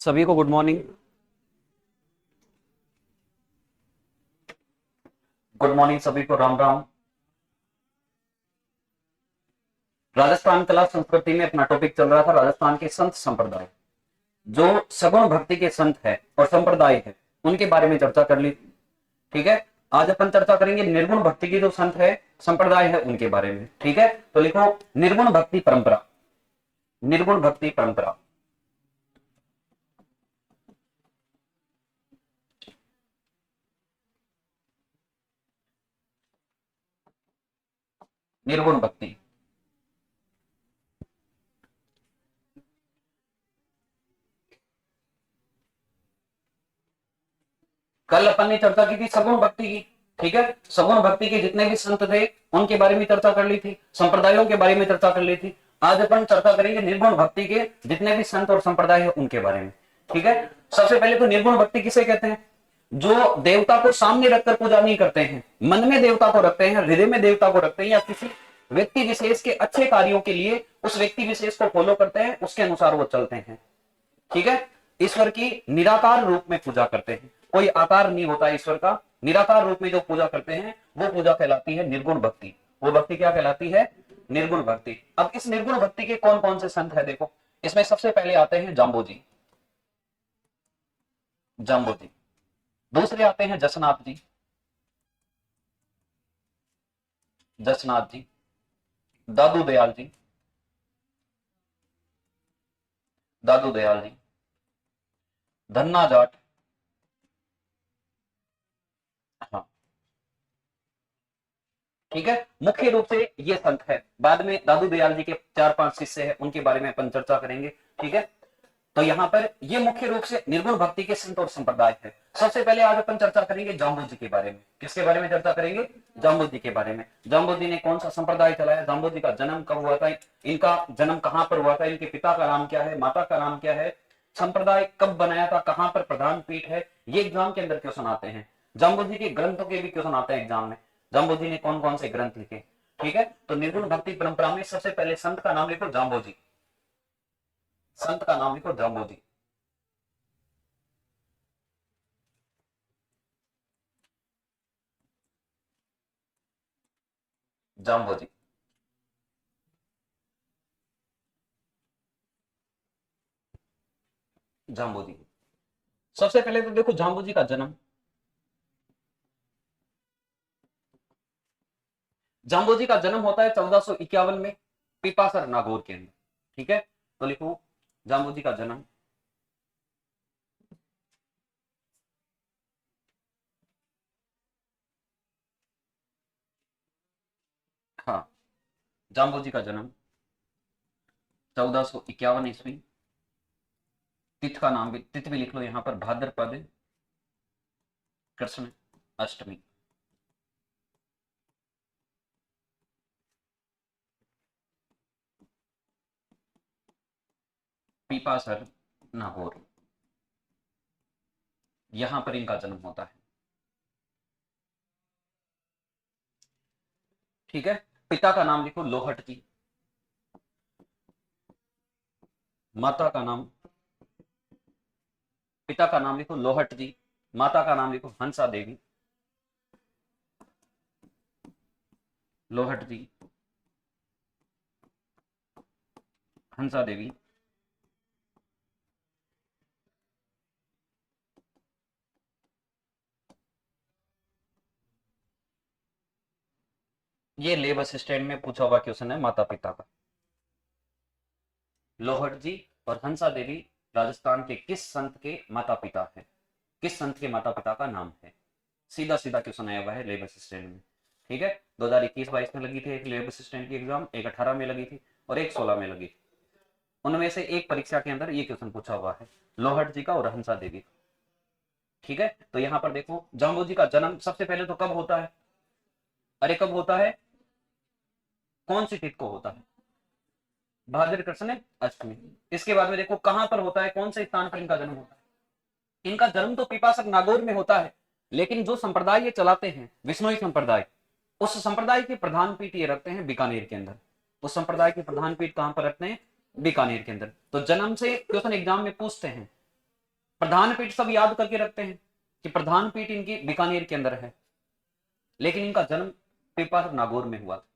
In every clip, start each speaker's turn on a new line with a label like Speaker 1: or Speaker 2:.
Speaker 1: सभी को good morning. Good morning सभी को, राम राम। राजस्थान कला संस्कृति में अपना टॉपिक चल रहा था राजस्थान के संत संप्रदाय। जो सगुण भक्ति के संत है और संप्रदाय है उनके बारे में चर्चा कर ली। ठीक है, आज अपन चर्चा करेंगे निर्गुण भक्ति के जो संत है संप्रदाय है उनके बारे में। ठीक है, तो लिखो निर्गुण भक्ति परंपरा। निर्गुण भक्ति परंपरा। निर्गुण भक्ति। कल अपन ने चर्चा की थी सगुण भक्ति की। ठीक है, सगुण भक्ति के जितने भी संत थे उनके बारे में चर्चा कर ली थी, संप्रदायों के बारे में चर्चा कर ली थी। आज अपन चर्चा करेंगे निर्गुण भक्ति के जितने भी संत और संप्रदाय है उनके बारे में। ठीक है, सबसे पहले तो निर्गुण भक्ति किसे कहते हैं? जो देवता को सामने रखकर पूजा नहीं करते हैं, मन में देवता को रखते हैं, हृदय में देवता को रखते हैं, या किसी व्यक्ति विशेष के अच्छे कार्यों के लिए उस व्यक्ति विशेष को फॉलो करते हैं, उसके अनुसार वो चलते हैं। ठीक है, ईश्वर की निराकार रूप में पूजा करते हैं, कोई आकार नहीं होता ईश्वर का, निराकार रूप में जो पूजा करते हैं वो पूजा कहलाती है निर्गुण भक्ति। वो भक्ति क्या कहलाती है? निर्गुण भक्ति। अब इस निर्गुण भक्ति के कौन कौन से संत है देखो, इसमें सबसे पहले आते हैं जाम्बो जी। जाम्बो जी। दूसरे आते हैं जसनाथ जी। जसनाथ जी। दादू दयाल जी। दादू दयाल जी। धन्ना जाट। हाँ, ठीक है, मुख्य रूप से ये संत है। बाद में दादू दयाल जी के 4-5 शिष्य हैं, उनके बारे में अपन चर्चा करेंगे। ठीक है, तो यहाँ पर ये मुख्य रूप से निर्गुण भक्ति के संत और संप्रदाय है। सबसे पहले आज अपन चर्चा करेंगे जाम्बू जी के बारे में। किसके बारे में चर्चा करेंगे? जाम्बू जी के बारे में। जाम्बू जी ने कौन सा संप्रदाय चलाया, जाम्बू जी का जन्म कब हुआ था, इनका जन्म कहाँ पर हुआ था, इनके पिता का नाम क्या है, माता का नाम क्या है, संप्रदाय कब बनाया था, कहाँ पर प्रधान पीठ है, ये एग्जाम के अंदर क्वेश्चन आते हैं। जाम्बू जी के ग्रंथों के भी क्वेश्चन आते हैं एग्जाम में, जाम्बू जी ने कौन कौन से ग्रंथ लिखे। ठीक है, तो निर्गुण भक्ति परंपरा में सबसे पहले संत का नाम लिखो जाम्बो जी। संत का नाम लिखो जाम्बो जी। जाम्बो जी। जाम्बो जी। सबसे पहले तो देखो जाम्बो जी का जन्म। जाम्बो जी का जन्म होता है 1451 में पीपासर नागौर के अंदर। ठीक है, तो लिखो जाम्बो जी का जन्म। हाँ, जाम्बो जी का जन्म 1451 ईस्वी। तिथ का नाम भी, तिथ भी लिख लो यहाँ पर, भाद्रपद कृष्ण अष्टमी। पीपासर नागौर, यहां पर इनका जन्म होता है। ठीक है, पिता का नाम लिखो लोहट जी। माता का नाम, पिता का नाम लिखो लोहट जी, माता का नाम लिखो हंसा देवी। लोहट जी, हंसा देवी। ये लेब असिस्टेंट में पूछा हुआ क्वेश्चन है माता पिता का। लोहट जी और हंसा देवी राजस्थान के किस संत के माता पिता है? किस संत के माता पिता का नाम है? सीधा सीधा क्वेश्चन आया हुआ है लेब असिस्टेंट में। ठीक है, 2021-22 में लगी थी एक लेब असिस्टेंट की एग्जाम, एक 18 में लगी थी और एक 16 में लगी थी। उनमें से एक परीक्षा के अंदर ये क्वेश्चन पूछा हुआ है, लोहट जी का और हंसा देवी का। ठीक है, तो यहाँ पर देखो जाम्बू जी का जन्म सबसे पहले तो कब होता है? अरे कब होता है, कौन सी तिथि को होता है? भाद्र कृष्ण अष्टमी। इसके बाद में देखो कहां पर होता है, कौन से स्थान पर इनका जन्म होता है। इनका जन्म तो पीपासक नागौर में होता है, लेकिन जो संप्रदाय ये चलाते हैं विष्णोई संप्रदाय, उस संप्रदाय के प्रधान पीठ ये रखते हैं बीकानेर के अंदर। उस संप्रदाय के प्रधान पीठ कहां पर रखते हैं? बीकानेर के अंदर। तो जन्म से क्वेश्चन एग्जाम में पूछते हैं प्रधान पीठ सब याद करके रखते हैं कि प्रधान पीठ इनकी बीकानेर के अंदर है, लेकिन इनका जन्म पेपर नागौर में हुआ था।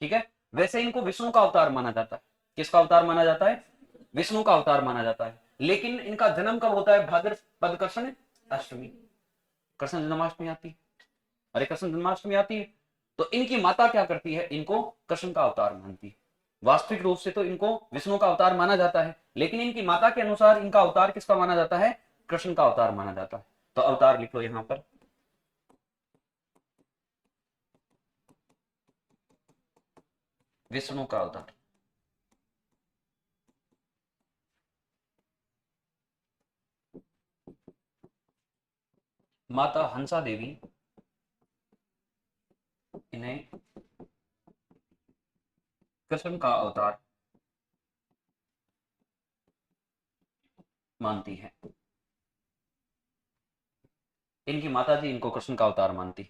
Speaker 1: ठीक है, वैसे इनको विष्णु का अवतार माना जाता है। किसका अवतार माना जाता है? विष्णु का अवतार माना जाता है। लेकिन इनका जन्म कब होता है? भाद्रपद कृष्ण अष्टमी, कृष्ण जन्माष्टमी आती है। अरे कृष्ण जन्माष्टमी आती है तो इनकी माता क्या करती है? इनको कृष्ण का अवतार मानती है। वास्तविक रूप से तो इनको विष्णु का अवतार माना जाता है, लेकिन इनकी माता के अनुसार इनका अवतार किसका माना जाता है? कृष्ण का अवतार माना जाता है। तो अवतार लिख लो यहां पर, विष्णु का अवतार। माता हंसा देवी इन्हें कृष्ण का अवतार मानती है। इनकी माता जी इनको कृष्ण का अवतार मानती।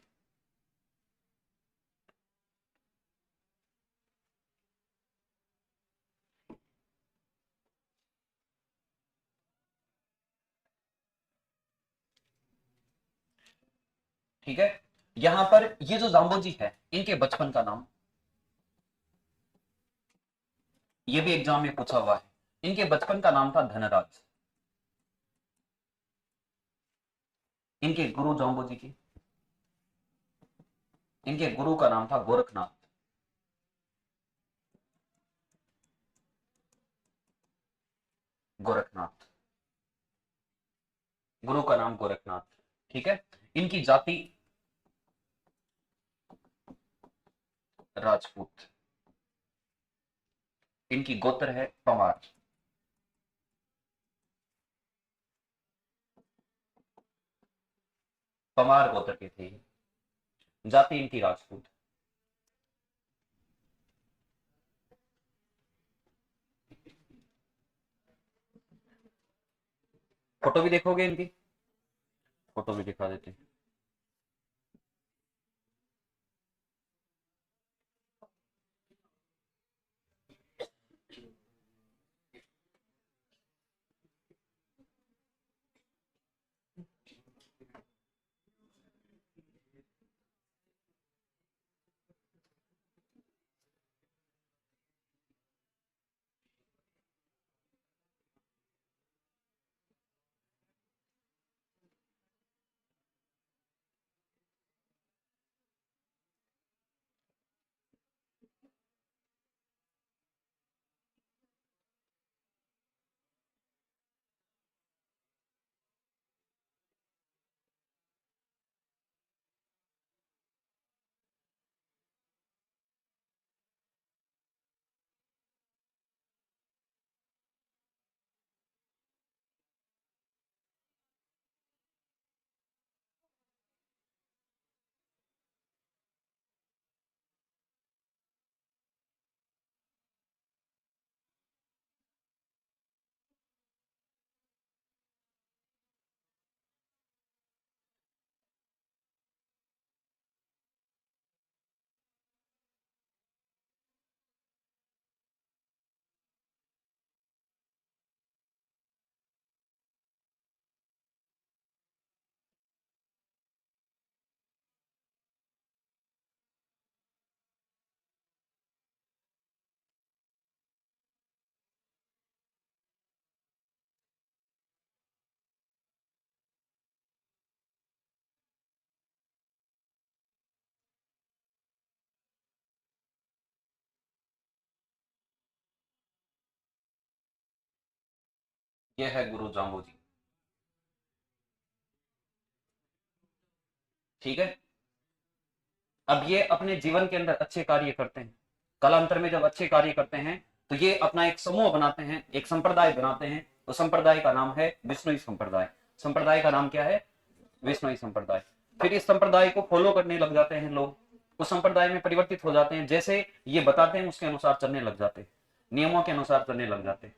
Speaker 1: ठीक है, यहां पर ये जो जाम्बोजी है इनके बचपन का नाम, ये भी एग्जाम में पूछा हुआ है। इनके बचपन का नाम था धनराज। इनके गुरु जाम्बोजी की, इनके गुरु का नाम था गोरखनाथ। गोरखनाथ, गुरु का नाम गोरखनाथ। ठीक है, इनकी जाति राजपूत, इनकी गोत्र है पवार। पवार गोत्र के थे, जाति इनकी राजपूत। फोटो भी देखोगे इनकी? फोटो भी दिखा देते हैं। ये है गुरु जाम्बोजी। ठीक है, अब ये अपने जीवन के अंदर अच्छे कार्य करते हैं। कालांतर में जब अच्छे कार्य करते हैं तो ये अपना एक समूह बनाते हैं, एक संप्रदाय बनाते हैं। तो संप्रदाय का नाम है विष्णुई संप्रदाय। संप्रदाय का नाम क्या है? विष्णुई संप्रदाय। फिर इस संप्रदाय को फॉलो करने लग जाते हैं लोग, उस संप्रदाय में परिवर्तित हो जाते हैं, जैसे ये बताते हैं उसके अनुसार चलने लग जाते हैं, नियमों के अनुसार चलने लग जाते हैं।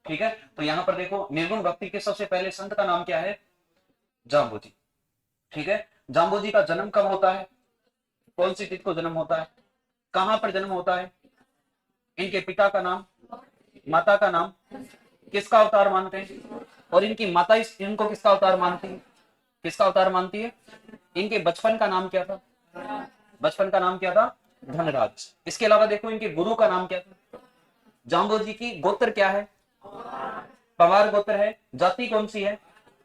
Speaker 1: ठीक है, तो यहां पर देखो निर्गुण भक्ति के सबसे पहले संत का नाम क्या है? जाम्बोजी। ठीक है, जाम्बोजी का जन्म कब होता है? कौन सी तिथि को जन्म होता है? कहां पर जन्म होता है? इनके पिता का नाम, माता का नाम, किसका अवतार मानते हैं? और इनकी माता इनको किसका अवतार मानती है? किसका अवतार मानती है? इनके बचपन का नाम क्या था? बचपन का नाम क्या था? धनराज। इसके अलावा देखो इनके गुरु का नाम क्या था? जाम्बोजी की गोत्र क्या है? पवार गोत्र है। जाति कौन सी है?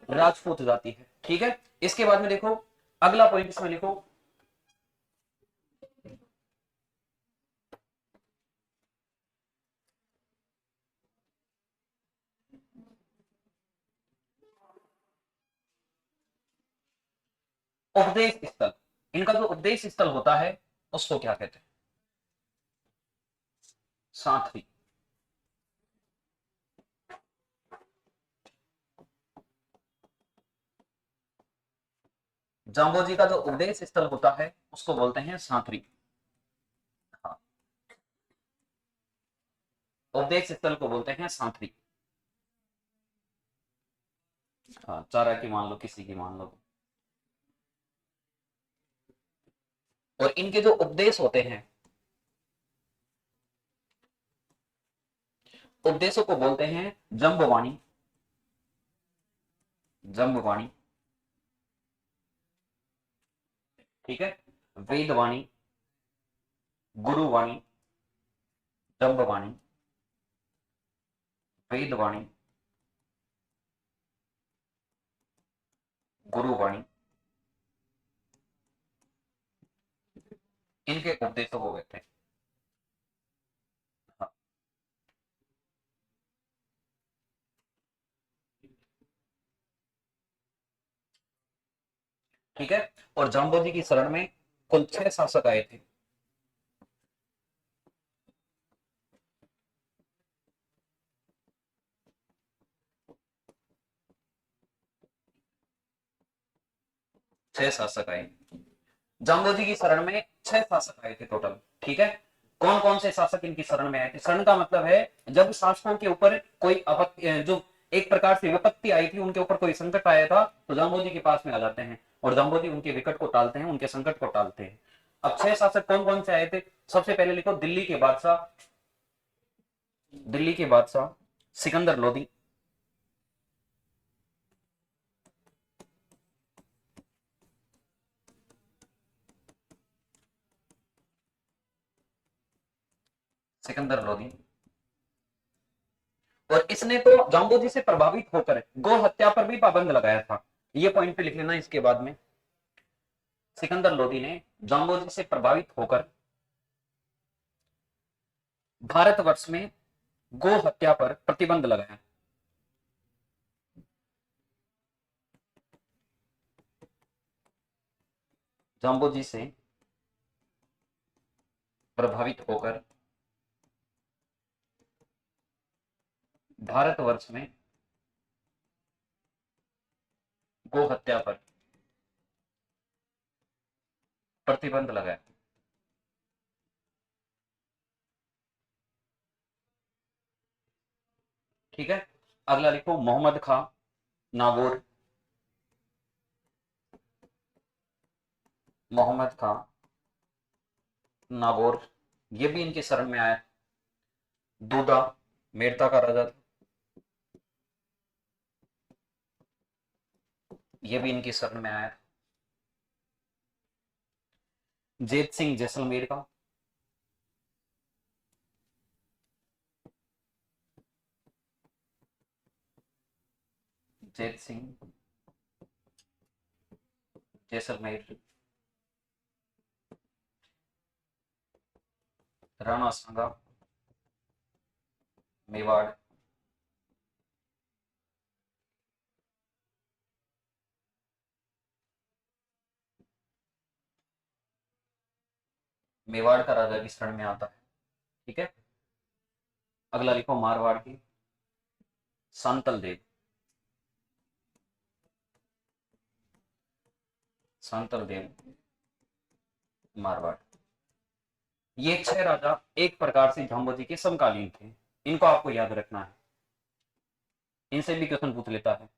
Speaker 1: राजपूत जाति है। ठीक है। इसके बाद में देखो अगला पॉइंट इसमें लिखो, उपदेश स्थल। इनका जो उपदेश स्थल होता है उसको क्या कहते हैं? साथी। जाम्बोजी का जो उपदेश स्थल होता है उसको बोलते हैं सांथरी। हाँ, उपदेश स्थल को बोलते हैं सांथरी। हाँ, चारा की मान लो, किसी की मान लो। और इनके जो उपदेश होते हैं, उपदेशों को बोलते हैं जम्बवाणी। जम्बवाणी। ठीक है। वेदवाणी, गुरुवाणी, जम्बवाणी, वेदवाणी, गुरुवाणी, इनके उपदेशों को कहते हैं। हाँ, ठीक है। और जाम्बोजी की शरण में कुल 6 शासक आए थे। छह शासक आए। जाम्बोजी की शरण में 6 शासक आए थे टोटल। ठीक है। कौन कौन से शासक इनकी शरण में आए थे? शरण का मतलब है जब शासकों के ऊपर कोई आपत्ति, जो एक प्रकार से विपत्ति आई थी, उनके ऊपर कोई संकट आया था, तो जाम्बोजी के पास में आ जाते हैं और जाम्बोजी उनके विकट को टालते हैं, उनके संकट को टालते हैं। अब 6 शासक कौन कौन से आए थे? सबसे पहले लिखो दिल्ली के बादशाह। दिल्ली के बादशाह सिकंदर लोदी। सिकंदर लोदी। और इसने तो जाम्बोजी से प्रभावित होकर गौ हत्या पर भी पाबंद लगाया था। ये पॉइंट पे लिख लेना इसके बाद में। सिकंदर लोदी ने जाम्बोजी से प्रभावित होकर भारतवर्ष में गो हत्या पर प्रतिबंध लगाया। जाम्बोजी से प्रभावित होकर भारतवर्ष में गो हत्या पर प्रतिबंध लगाया। ठीक है। अगला लिखो मोहम्मद खां नागौर। मोहम्मद खां नागौर, ये भी इनके शरण में आया। दूदा मेड़ता का राजा था, ये भी इनकी शरण में आया। जेत सिंह जैसलमेर का। जेत सिंह जैसलमेर। राणा सांगा मेवाड़। मेवाड़ का राजा की शरण में आता है। ठीक है। अगला लिखो मारवाड़ की सांतल देव। सांतल देव मारवाड़। ये 6 राजा एक प्रकार से जाम्बोजी के समकालीन थे। इनको आपको याद रखना है, इनसे भी क्वेश्चन पूछ लेता है।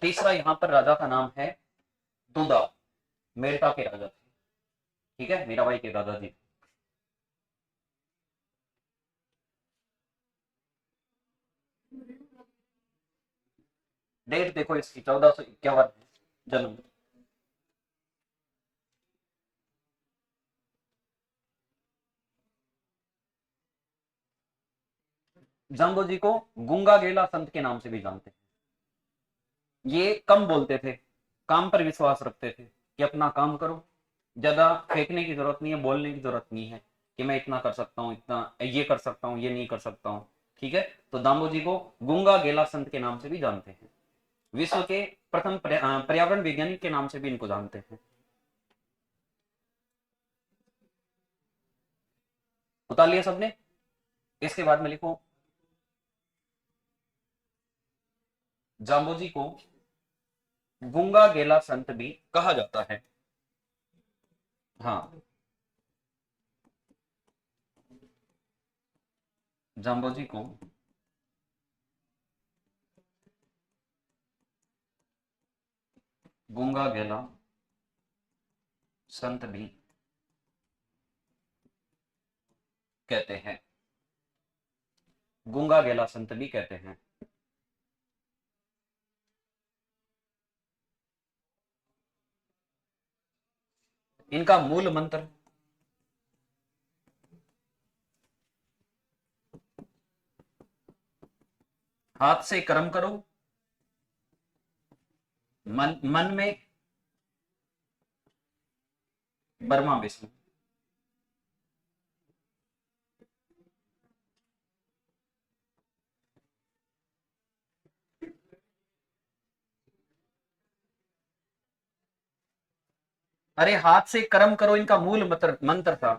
Speaker 1: तीसरा यहाँ पर राजा का नाम है दुदा, मेड़ता के राजा थे। ठीक है, मीराबाई के दादाजी। डेट देखो इसकी 1451 जन्म। जाम्बोजी को गुंगा गेला संत के नाम से भी जानते हैं। ये कम बोलते थे, काम पर विश्वास रखते थे कि अपना काम करो, ज्यादा फेंकने की जरूरत नहीं है, बोलने की जरूरत नहीं है कि मैं इतना कर सकता हूँ, इतना ये कर सकता हूँ, ये नहीं कर सकता हूँ। ठीक है, तो दाम्बोजी को गुंगा गेला संत के नाम से भी जानते हैं। विश्व के प्रथम पर्यावरण वैज्ञानिक के नाम से भी इनको जानते हैं। उतार लिया सबने। इसके बाद में लिखो, जाम्बोजी को गुंगा गेला संत भी कहा जाता है। हाँ, जाम्बोजी को गुंगा गेला संत भी कहते हैं। गुंगा गेला संत भी कहते हैं। इनका मूल मंत्र हाथ से कर्म करो, मन में ब्रह्मा विष्णु। अरे हाथ से कर्म करो इनका मूल मंत्र मंत्र था।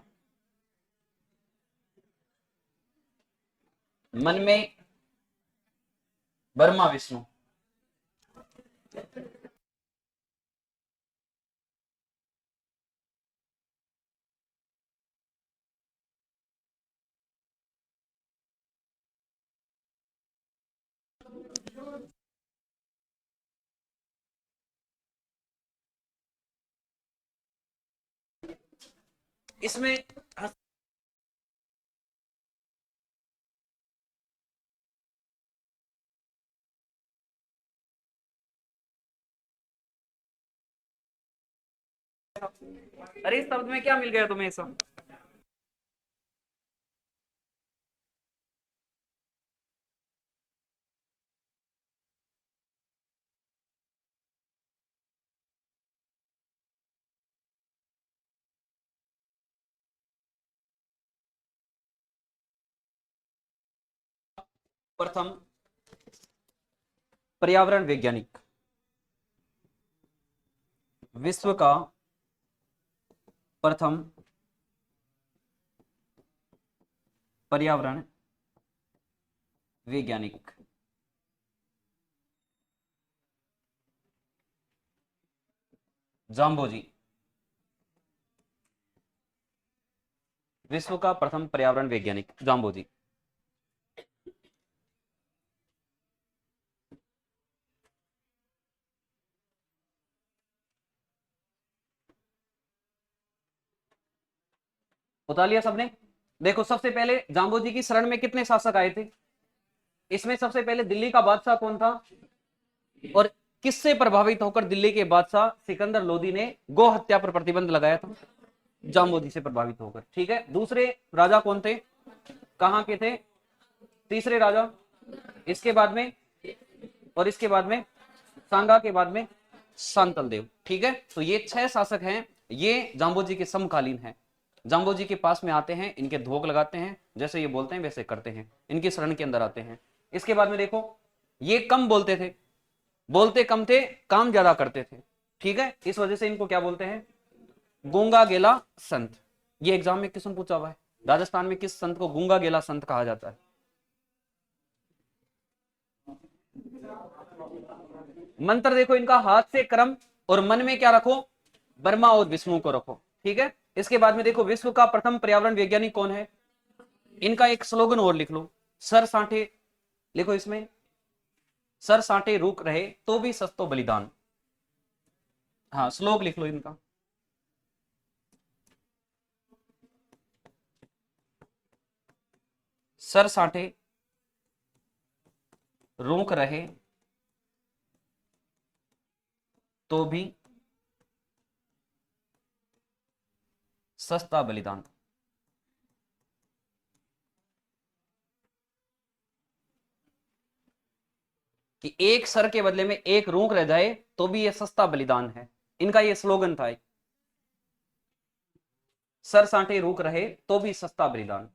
Speaker 1: मन में ब्रह्मा विष्णु। इसमें अरे इस शब्द में क्या मिल गया तुम्हें सब? प्रथम पर्यावरण वैज्ञानिक, विश्व का प्रथम पर्यावरण वैज्ञानिक, जाम्बोजी। विश्व का प्रथम पर्यावरण वैज्ञानिक जाम्बोजी। उतार लिया सबने। देखो सबसे पहले जाम्बोजी की शरण में कितने शासक आए थे? इसमें सबसे पहले दिल्ली का बादशाह कौन था, और किससे प्रभावित होकर दिल्ली के बादशाह सिकंदर लोदी ने गो हत्या पर प्रतिबंध लगाया था? जाम्बोजी से प्रभावित होकर। ठीक है, दूसरे राजा कौन थे, कहां के थे? तीसरे राजा, इसके बाद में, और इसके बाद में सांगा के बाद में शांतल देव। ठीक है, तो ये 6 शासक हैं, ये जाम्बोजी के समकालीन हैं। जाम्बोजी के पास में आते हैं, इनके धोख लगाते हैं, जैसे ये बोलते हैं वैसे करते हैं, इनकी शरण के अंदर आते हैं। इसके बाद में देखो, ये कम बोलते थे, बोलते कम थे, काम ज्यादा करते थे। ठीक है, इस वजह से इनको क्या बोलते हैं? गूंगा गेला संत। ये एग्जाम में किसने पूछा हुआ है, राजस्थान में किस संत को गूंगा गेला संत कहा जाता है? मंत्र देखो इनका, हाथ से कर्म और मन में क्या रखो? ब्रह्मा और विष्णु को रखो। ठीक है, इसके बाद में देखो, विश्व का प्रथम पर्यावरण वैज्ञानिक कौन है? इनका एक स्लोगन और लिख लो, सर सांठे लिखो इसमें, सर साटे रुक रहे तो भी सस्तो बलिदान। हाँ श्लोक लिख लो इनका। सर साटे रोक रहे तो भी सस्ता बलिदान। कि एक सर के बदले में एक रोक रह जाए तो भी ये सस्ता बलिदान है, इनका ये स्लोगन था। सर साटे रोक रहे तो भी सस्ता बलिदान।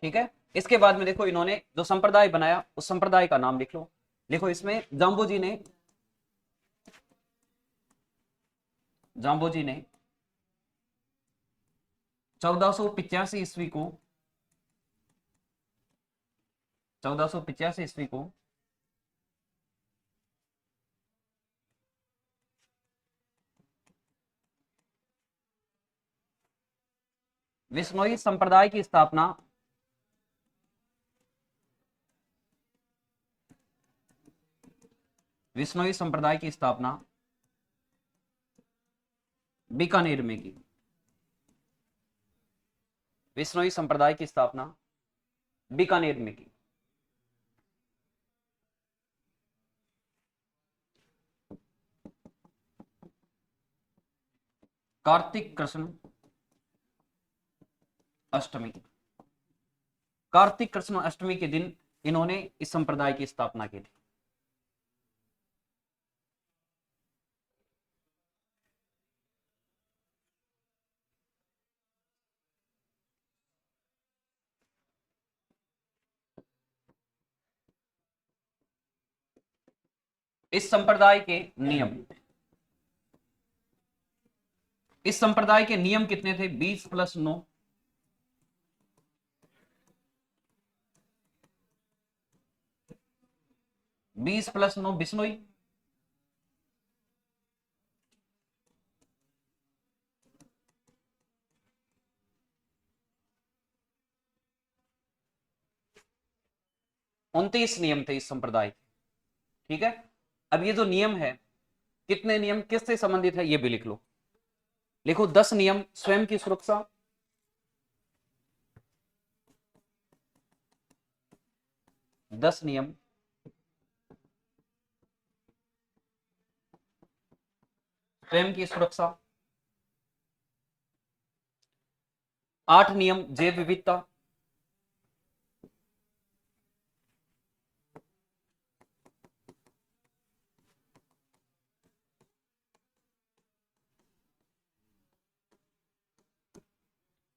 Speaker 1: ठीक है, इसके बाद में देखो इन्होंने जो संप्रदाय बनाया उस संप्रदाय का नाम लिख लो। लिखो इसमें जाम्बोजी ने 1485 ईस्वी को 1485 ईस्वी को विश्नोई संप्रदाय की स्थापना विश्नोई संप्रदाय की स्थापना बीकानेर में की। विश्नोई संप्रदाय की स्थापना बीकानेर में की। कार्तिक कृष्ण अष्टमी, कार्तिक कृष्ण अष्टमी के दिन इन्होंने इस संप्रदाय की स्थापना की थी। इस संप्रदाय के नियम, इस संप्रदाय के नियम कितने थे? 20 + 9, 20 + 9 बिश्नोई, 29 नियम थे इस संप्रदाय के। ठीक है, अब ये जो नियम है, कितने नियम किससे संबंधित है ये भी लिख लो। लिखो 10 नियम स्वयं की सुरक्षा, 10 नियम स्वयं की सुरक्षा, 8 नियम जैव विविधता,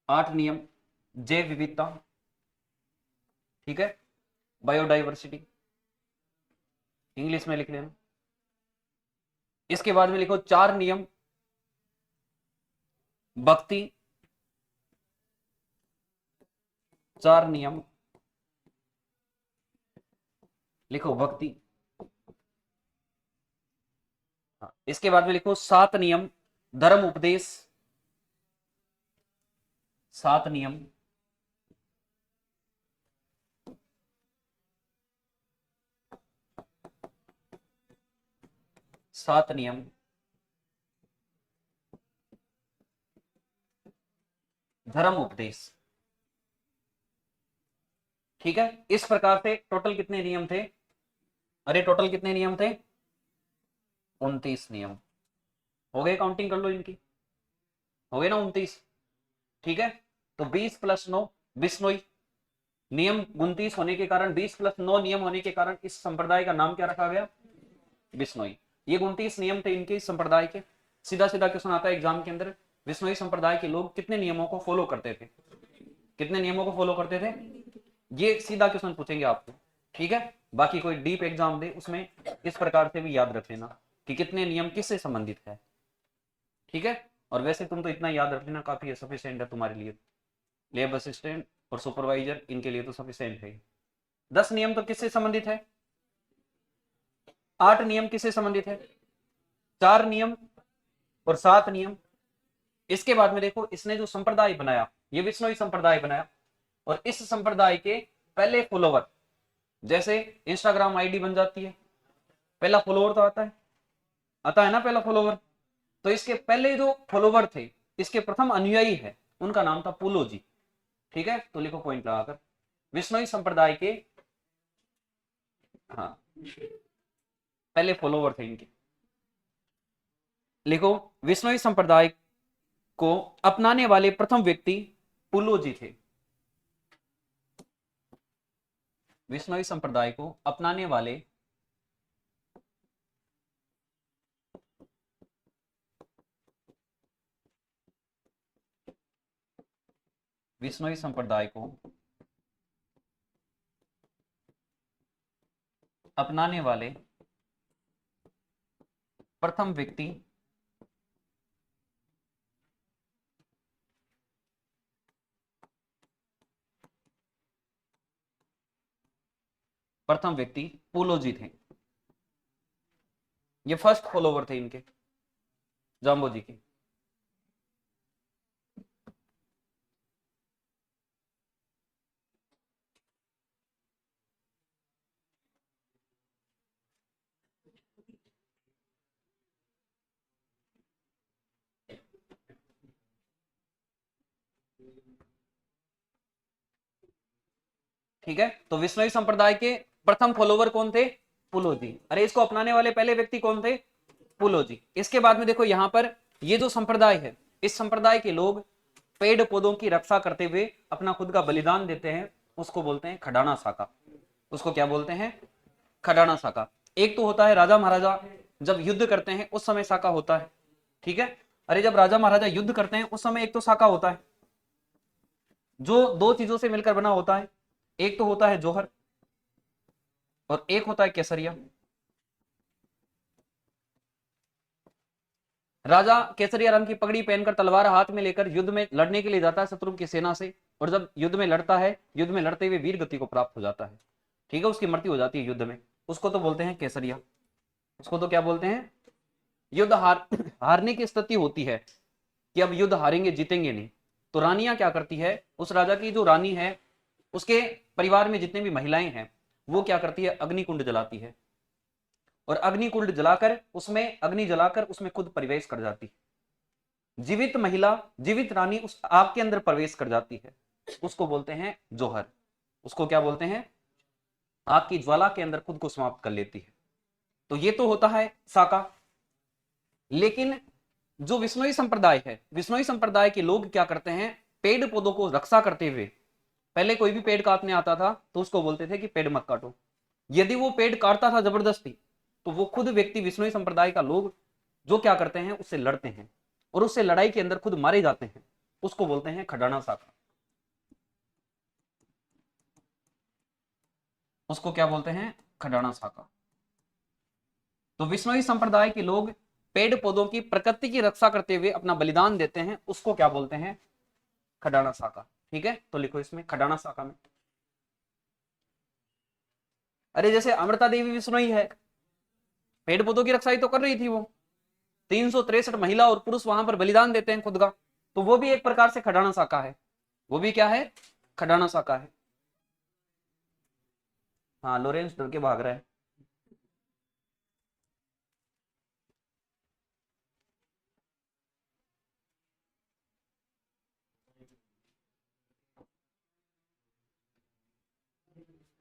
Speaker 1: 8 नियम जैव विविधता। ठीक है, बायोडाइवर्सिटी इंग्लिश में लिख लेना। इसके बाद में लिखो 4 नियम भक्ति, 4 नियम लिखो भक्ति। इसके बाद में लिखो 7 नियम धर्म उपदेश, 7 नियम 7 नियम धर्म उपदेश। ठीक है, इस प्रकार से टोटल कितने नियम थे? अरे टोटल कितने नियम थे? 29 नियम। हो गए, काउंटिंग कर लो इनकी, हो गए ना 29। ठीक है, तो 20 + 9 बिश्नोई, नियम 29 होने के कारण, 20 + 9 नियम होने के कारण इस संप्रदाय का नाम क्या रखा गया? बिश्नोई। ये 29 नियम थे इनके संप्रदाय के। सीधा सीधा क्वेश्चन आता है एग्जाम के अंदर, बिश्नोई संप्रदाय के लोग कितने नियमों को फॉलो करते थे? कितने नियमों को फॉलो करते थे? ये सीधा क्वेश्चन पूछेंगे आपको। ठीक है, बाकी कोई डीप एग्जाम दे उसमें इस प्रकार से भी याद रख लेना कि कितने नियम किससे संबंधित है। ठीक है, और वैसे तुम तो इतना याद रख लेना, काफी सफिशिएंट है तुम्हारे लिए। लैब असिस्टेंट और सुपरवाइजर इनके लिए तो सफिशिएंट है। 10 नियम तो किससे संबंधित है? 8 नियम किससे संबंधित है? 4 नियम और 7 नियम। इसके बाद में देखो, इसने जो संप्रदाय बनाया, ये विष्णुई संप्रदाय बनाया, और इस संप्रदाय के पहले फॉलोवर, जैसे इंस्टाग्राम आईडी बन जाती है, पहला फॉलोवर तो आता है ना पहला फॉलोवर। तो इसके पहले जो फॉलोवर थे, इसके प्रथम अनुयायी है, उनका नाम था पुलो जी। ठीक है, तो लिखो पॉइंट लगाकर, विष्णुई संप्रदाय के, हाँ, पहले फॉलोवर थे इनके। लिखो, विष्णुई संप्रदाय को अपनाने वाले प्रथम व्यक्ति पुलो जी थे। विष्णुई संप्रदाय को अपनाने वाले विष्णुई संप्रदाय को अपनाने वाले प्रथम व्यक्ति पुलो जी थे। ये फर्स्ट फॉलोवर थे इनके, जाम्बो जी के। ठीक है, तो विष्णुई संप्रदाय के प्रथम फॉलोवर कौन थे? पुलो जी। अरे इसको अपनाने वाले पहले व्यक्ति कौन थे? पुलो जी। इसके बाद में देखो यहां पर, ये जो संप्रदाय है, इस संप्रदाय के लोग पेड़ पौधों की रक्षा करते हुए अपना खुद का बलिदान देते हैं, उसको बोलते हैं खडाना साका। उसको क्या बोलते हैं? खडाना साका। एक तो होता है राजा महाराजा जब युद्ध करते हैं उस समय साका होता है। ठीक है, अरे जब राजा महाराजा युद्ध करते हैं उस समय एक तो साका होता है, जो दो चीजों से मिलकर बना होता है। एक तो होता है जौहर और एक होता है केसरिया। राजा केसरिया रंग की पगड़ी पहनकर तलवार हाथ में लेकर युद्ध में लड़ने के लिए जाता है शत्रु की सेना से, और जब युद्ध में लड़ता है, युद्ध में लड़ते हुए वीर गति को प्राप्त हो जाता है। ठीक है, उसकी मृत्यु हो जाती है युद्ध में, उसको तो बोलते हैं केसरिया। उसको तो क्या बोलते हैं? युद्ध हारने की स्थिति होती है कि अब युद्ध हारेंगे, जीतेंगे नहीं, तो रानियां क्या करती है, उस राजा की जो रानी है, उसके परिवार में जितने भी महिलाएं हैं, वो क्या करती है, अग्निकुंड जलाती है, और अग्निकुंड जलाकर उसमें खुद प्रवेश कर जाती है। जीवित महिला, जीवित रानी उस आग के अंदर प्रवेश कर जाती है, उसको बोलते हैं जौहर। उसको क्या बोलते हैं? आग की ज्वाला के अंदर खुद को समाप्त कर लेती है। तो ये तो होता है साका। लेकिन जो विष्णुई संप्रदाय है, विष्णुई संप्रदाय के लोग क्या करते हैं, पेड़ पौधों को रक्षा करते हुए, पहले कोई भी पेड़ काटने आता था तो उसको बोलते थे कि पेड़ मत काटो। यदि वो पेड़ काटता था जबरदस्ती, तो वो खुद व्यक्ति, विष्णुई संप्रदाय का लोग जो क्या करते हैं, उससे लड़ते हैं, और उससे लड़ाई के अंदर खुद मारे जाते हैं, उसको बोलते हैं खडाना साका। उसको क्या बोलते हैं? खडाना साका। तो विष्णुई संप्रदाय के लोग पेड़ पौधों की, प्रकृति की रक्षा करते हुए अपना बलिदान देते हैं, उसको क्या बोलते हैं? खडाना साका। ठीक है, तो लिखो इसमें खडाना साका में। अरे जैसे अमृता देवी विष्णुई है, पेड़ पौधों की रक्षा ही तो कर रही थी वो, 363 महिला और पुरुष वहां पर बलिदान देते हैं खुद का, तो वो भी एक प्रकार से खडाना साका है। वो भी क्या है? खडाना साका है। हाँ, लॉरेंस डर के भाग रहा है।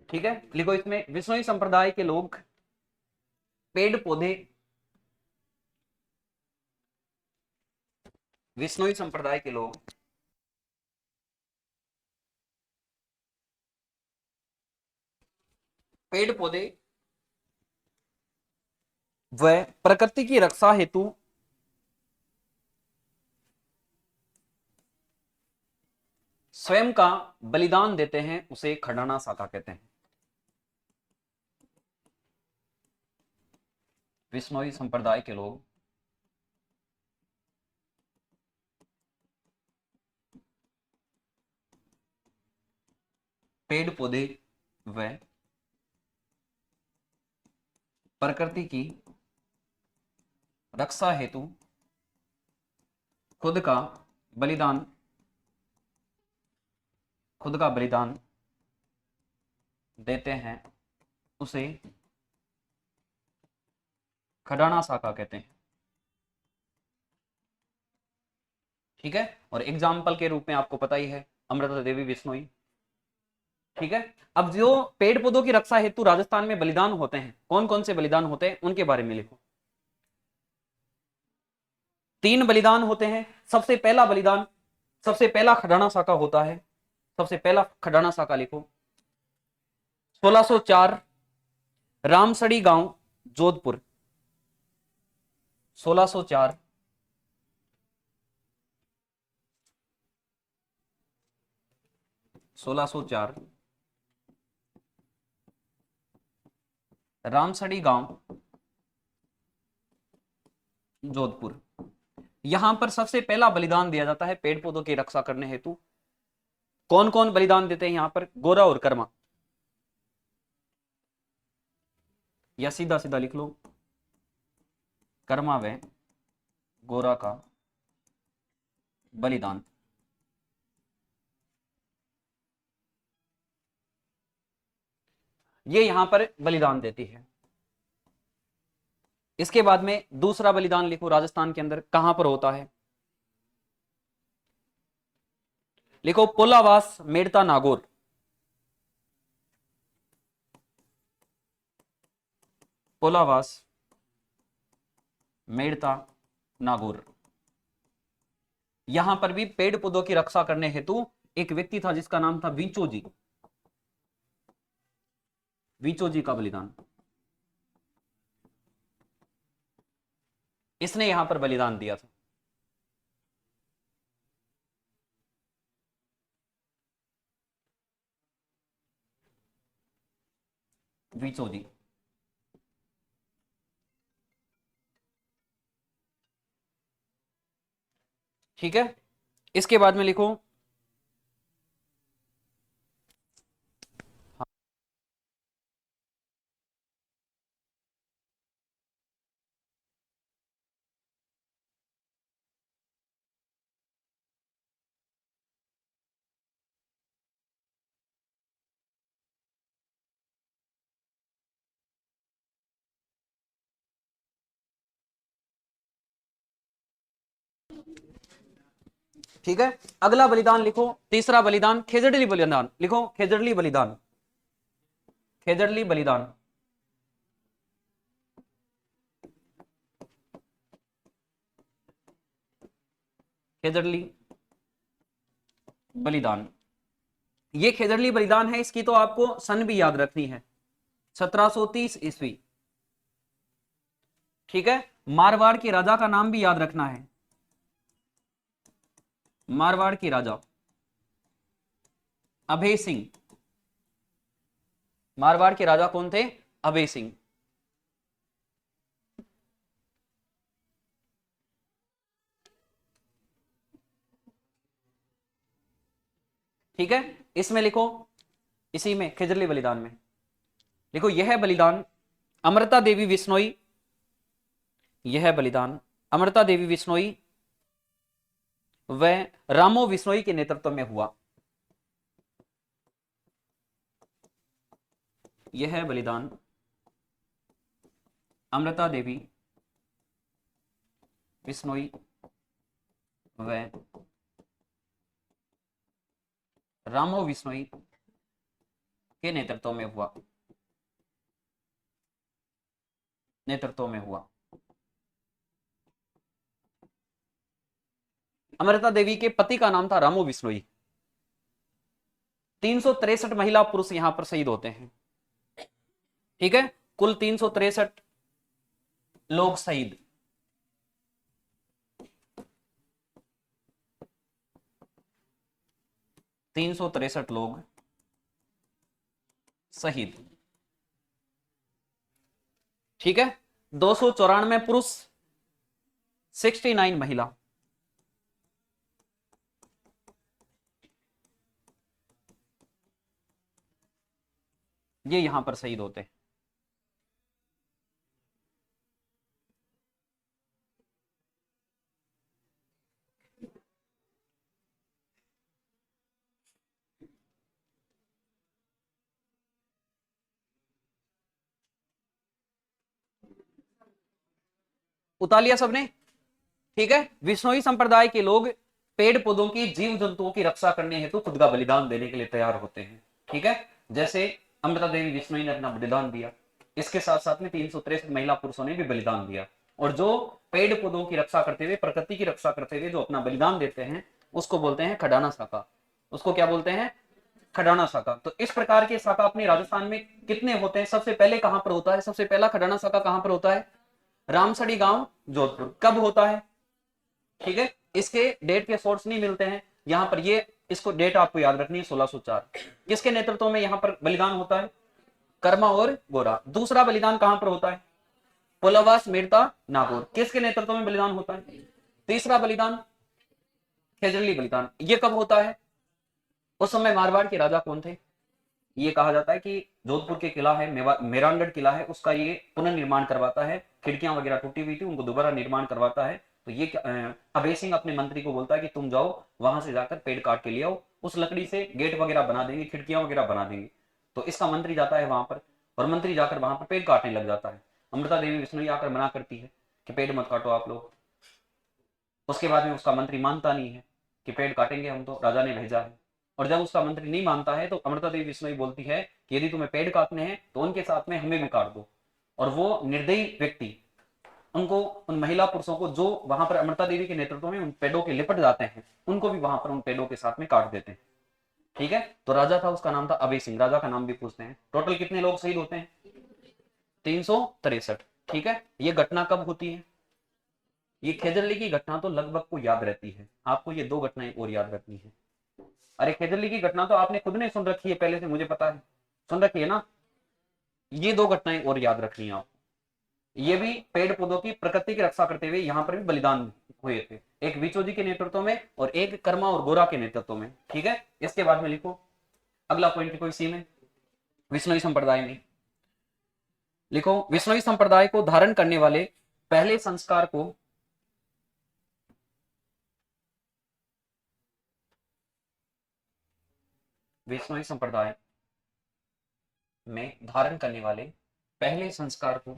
Speaker 1: ठीक है, लिखो इसमें, विष्णुई संप्रदाय के लोग पेड़ पौधे, विष्णुई संप्रदाय के लोग पेड़ पौधे व प्रकृति की रक्षा हेतु स्वयं का बलिदान देते हैं, उसे खडाना साका कहते हैं। विष्णुई संप्रदाय के लोग पेड़ पौधे व प्रकृति की रक्षा हेतु खुद का बलिदान देते हैं उसे खडाना साका कहते हैं। ठीक है, और एग्जाम्पल के रूप में आपको पता ही है अमृता देवी बिश्नोई। ठीक है, अब जो पेड़ पौधों की रक्षा हेतु राजस्थान में बलिदान होते हैं, कौन कौन से बलिदान होते हैं उनके बारे में लिखो। 3 बलिदान होते हैं। सबसे पहला खडाना साका होता है। सबसे पहला खडाना साका लिखो 1604 रामसड़ी गांव जोधपुर। 1604 रामसड़ी गांव जोधपुर। यहां पर सबसे पहला बलिदान दिया जाता है पेड़ पौधों की रक्षा करने हेतु। कौन कौन बलिदान देते हैं यहां पर? गोरा और कर्मा, या सीधा सीधा लिख लो कर्मा व गोरा का बलिदान। ये यहां पर बलिदान देती है। इसके बाद में दूसरा बलिदान लिखो राजस्थान के अंदर कहां पर होता है। लिखो पोलावास मेड़ता नागौर। पोलावास मेड़ता नागौर। यहां पर भी पेड़ पौधों की रक्षा करने हेतु एक व्यक्ति था जिसका नाम था वीचो जी। वीचो जी का बलिदान, इसने यहां पर बलिदान दिया था। वीचो जी। ठीक है, इसके बाद में लिखो ठीक है, अगला बलिदान लिखो, तीसरा बलिदान खेजड़ली बलिदान लिखो। खेजड़ली बलिदान, खेजड़ली बलिदान। खेजड़ली बलिदान, ये खेजड़ली बलिदान है। इसकी तो आपको सन भी याद रखनी है, 1730 ईस्वी। ठीक है, मारवाड़ के राजा का नाम भी याद रखना है, मारवाड़ के राजा अभय सिंह। मारवाड़ के राजा कौन थे? अभय सिंह। ठीक है, इसमें लिखो, इसी में खेजड़ली बलिदान में लिखो यह बलिदान अमृता देवी बिश्नोई, यह बलिदान अमृता देवी बिश्नोई व रामो बिश्नोई के नेतृत्व में हुआ। यह बलिदान अमृता देवी बिश्नोई व रामो बिश्नोई के नेतृत्व में हुआ, नेतृत्व में हुआ। अमृता देवी के पति का नाम था रामो बिश्नोई। 363 महिला पुरुष यहां पर शहीद होते हैं। ठीक है, कुल 363 लोग शहीद। तीन सौ 63 लोग शहीद। ठीक है, 294 पुरुष, 69 महिला। ये यहां पर शहीद होते हैं। उतार लिया सबने, ठीक है। विश्नोई संप्रदाय के लोग पेड़ पौधों की, जीव जंतुओं की रक्षा करने हेतु खुद का बलिदान देने के लिए तैयार होते हैं, ठीक है। जैसे अमृता देवी विश्नोई ने अपना बलिदान दिया, इसके साथ साथ में 363 महिला पुरुषों ने भी बलिदान दिया। और जो पेड़ पौधों की रक्षा करते हुए, प्रकृति की रक्षा करते हुए जो अपना बलिदान देते हैं, उसको बोलते हैं खडाना शाखा। उसको क्या बोलते हैं? खडाना शाखा। तो इस प्रकार के शाखा अपने राजस्थान में कितने होते हैं? सबसे पहले कहां पर होता है? सबसे पहला खडाना शाखा कहां पर होता है? रामसड़ी गांव, जोधपुर। कब होता है? ठीक है, इसके डेट के सोर्स नहीं मिलते हैं यहां पर। ये इसको डेट आपको याद रखनी है, 1604। किसके नेतृत्व में यहां पर बलिदान होता है? कर्मा और गोरा। दूसरा बलिदान कहां पर होता है? पोलावास, मेड़ता, नागौर। किसके नेतृत्व में बलिदान होता है? तीसरा बलिदान खेजड़ली बलिदान। ये कब होता है? उस समय मारवाड़ के राजा कौन थे? ये कहा जाता है कि जोधपुर के किला है, मेरानगढ़ किला है, उसका ये पुनर्निर्माण करवाता है। खिड़कियां वगैरह टूटी हुई थी, उनको दोबारा निर्माण करवाता है। तो ये अभय सिंह अपने मंत्री को बोलता है कि तुम जाओ वहां से जाकर पेड़ काट के ले आओ, उस लकड़ी से गेट वगैरह बना देंगे, खिड़कियां वगैरह बना देंगे। तो इसका मंत्री जाता है वहां पर, और मंत्री जाकर वहां पर पेड़ काटने लग जाता है। अमृता देवी विश्नोई आकर मना करती है कि पेड़ मत काटो आप लोग। उसके बाद में उसका मंत्री मानता नहीं है कि पेड़ काटेंगे हम, तो राजा ने भेजा है। और जब उसका मंत्री नहीं मानता है तो अमृता देवी विश्नोई बोलती है कि यदि तुम्हें पेड़ काटने हैं तो उनके साथ में हमें भी काट दो। और वो निर्दयी व्यक्ति उनको, उन महिला पुरुषों को जो वहां पर अमृता देवी के नेतृत्व में उन पेड़ों के लिपट जाते हैं, उनको भी वहां पर उन पेड़ों के साथ में काट देते हैं, ठीक है। तो राजा था, उसका नाम था अभय सिंह। राजा का नाम भी पूछते हैं। टोटल कितने लोग शहीद होते हैं? 363, ठीक है। ये घटना कब होती है? ये खेजरली की घटना तो लगभग को याद रहती है, आपको ये दो घटनाएं और याद रखनी है। अरे खेजरली की घटना तो आपने खुद ने सुन रखी है पहले से, मुझे पता है, सुन रखी है ना। ये दो घटनाएं और याद रखनी है आपको। ये भी पेड़ पौधों की, प्रकृति की रक्षा करते हुए यहाँ पर भी बलिदान हुए थे, एक विचो जी के नेतृत्व में और एक कर्मा और गोरा के नेतृत्व में, ठीक है। इसके बाद में लिखो अगला पॉइंट, लिखो इसी में, विष्णुई संप्रदाय में लिखो, विष्णुई संप्रदाय को धारण करने वाले पहले संस्कार को विष्णुई संप्रदाय में धारण करने वाले पहले संस्कार को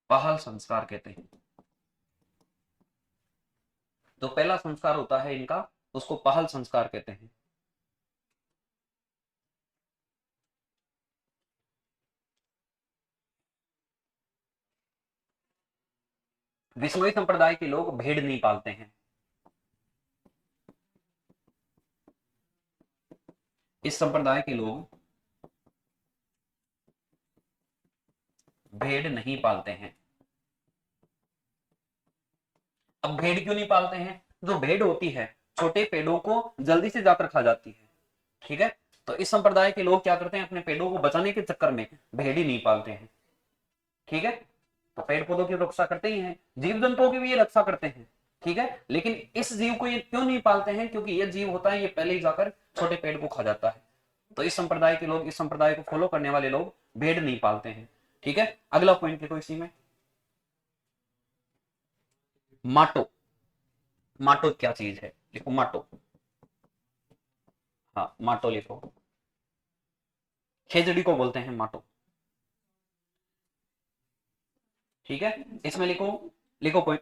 Speaker 1: पहल संस्कार कहते हैं। जो पहला संस्कार होता है इनका, उसको पहल संस्कार कहते हैं। विष्णुई संप्रदाय के लोग भेड़ नहीं पालते हैं। इस संप्रदाय के लोग भेड़ नहीं पालते हैं। अब भेड़ क्यों नहीं पालते हैं? जो भेड़ होती है छोटे पेड़ों को जल्दी से जाकर खा जाती है, ठीक है। तो इस संप्रदाय के लोग क्या करते हैं, अपने पेड़ों को बचाने के चक्कर में भेड़ ही नहीं पालते हैं, ठीक है। तो पेड़ पौधों की रक्षा करते ही हैं, जीव जंतुओं की भी ये रक्षा करते हैं, ठीक है। लेकिन इस जीव को ये क्यों नहीं पालते हैं? क्योंकि ये जीव होता है, ये पहले ही जाकर छोटे पेड़ को खा जाता है। तो इस संप्रदाय के लोग, इस संप्रदाय को फॉलो करने वाले लोग भेड़ नहीं पालते हैं, ठीक है। अगला पॉइंट लिखो इसी में, माटो। माटो क्या चीज है? लिखो माटो। हाँ, माटो लिखो। खेजड़ी को बोलते हैं माटो, ठीक है। इसमें लिखो, लिखो पॉइंट,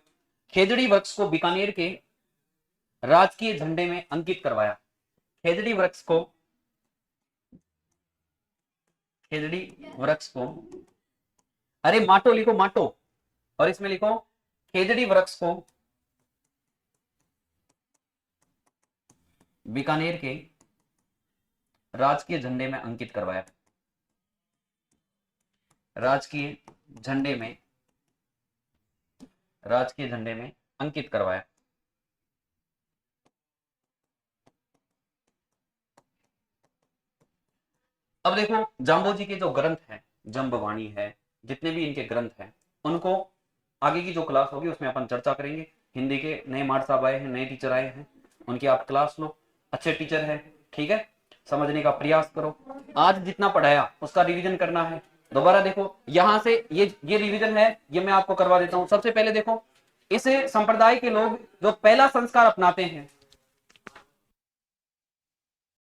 Speaker 1: खेजड़ी वृक्ष को बीकानेर के राजकीय झंडे में अंकित करवाया। खेजड़ी वृक्ष को, खेजड़ी वृक्ष को, अरे माटो लिखो, माटो। और इसमें लिखो खेजड़ी वृक्ष को बीकानेर के राजकीय झंडे में अंकित करवाया। राजकीय झंडे में, राजकीय झंडे में अंकित करवाया। अब देखो जाम्बोजी के जो ग्रंथ है, जम्बवाणी है, जितने भी इनके ग्रंथ हैं, उनको आगे की जो क्लास होगी उसमें अपन चर्चा करेंगे। हिंदी के नए मार्ट साहब आए हैं, नए टीचर आए हैं, उनकी आप क्लास लो, अच्छे टीचर है, ठीक है। समझने का प्रयास करो। आज जितना पढ़ाया उसका रिवीजन करना है। दोबारा देखो, यहां से ये रिवीजन है, ये मैं आपको करवा देता हूं। सबसे पहले देखो इस संप्रदाय के लोग जो पहला संस्कार अपनाते हैं